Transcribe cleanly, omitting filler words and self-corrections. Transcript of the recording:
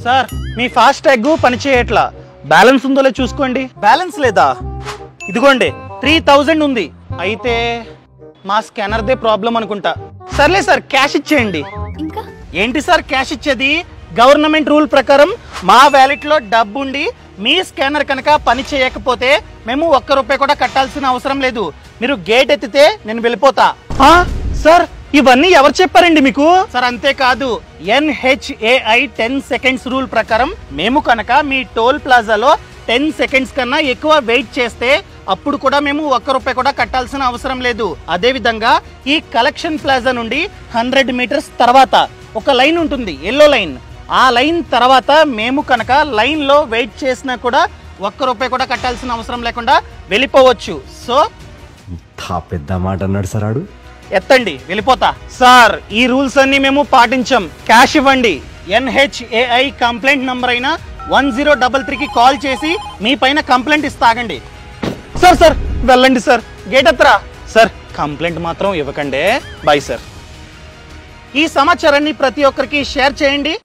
Sir మీ fast tag పని చేయట్లా, balance ఉందో లేదో చూసుకోండి. బ్యాలెన్స్ లేదా? ఇదిగోండి 3000 ఉంది. అయితే మా స్కానర్ దే ప్రాబ్లం అనుకుంటా. సర్లే సార్, క్యాష్ ఇచ్చేయండి. ఇంకా ఏంటి సార్ క్యాష్ ఇచ్చేది? గవర్నమెంట్ రూల్ ప్రకారం మా వ్యాలెట్ లో డబ్బు ఉండి మీ స్కానర్ కనుక పని చేయకపోతే మేము ₹1 కూడా కట్టాల్సిన అవసరం లేదు. మీరు గేట్ ఎత్తితే నేను వెళ్ళిపోతా. సార్ ఇవన్నీ ఎవరు చెప్పారండి మీకు? సార్ అంతేకాదు, NHAI 10 seconds రూల్ ప్రకారం మేము కనుక మీ టోల్ ప్లాజాలో 10 seconds కన్నా ఎక్కువ వెయిట్ చేస్తే అప్పుడు కూడా మేము ₹1 కూడా కట్టాల్సిన అవసరం లేదు. అదే విధంగా ఈ కలెక్షన్ ప్లాజా నుండి 100 meters తర్వాత ఒక లైన్ ఉంటుంది, ఎల్లో లైన్. ఆ లైన్ తర్వాత మేము కనుక లైన్ లో వెయిట్ చేసినా కూడా ₹1 కూడా కట్టాల్సిన అవసరం లేకుండా వెళ్ళిపోవచ్చు. సో పెద్ద మాట అన్నాడు సార్ ఆడు. ఎత్తండి, వెళ్ళిపోతా. సార్ ఈ రూల్స్ అన్ని మేము పాటించాం, క్యాష్ ఇవ్వండి. NHAI కంప్లైంట్ నంబర్ అయినా 1033కి కాల్ చేసి మీ పైన కంప్లైంట్ ఇస్తాగండి. సార్ సార్ వెళ్ళండి సార్, గేట్ ఎత్తరా. సార్ కంప్లైంట్ మాత్రం ఇవ్వకండి. Bye sir. ఈ సమాచారాన్ని ప్రతి ఒక్కరికి షేర్ చేయండి.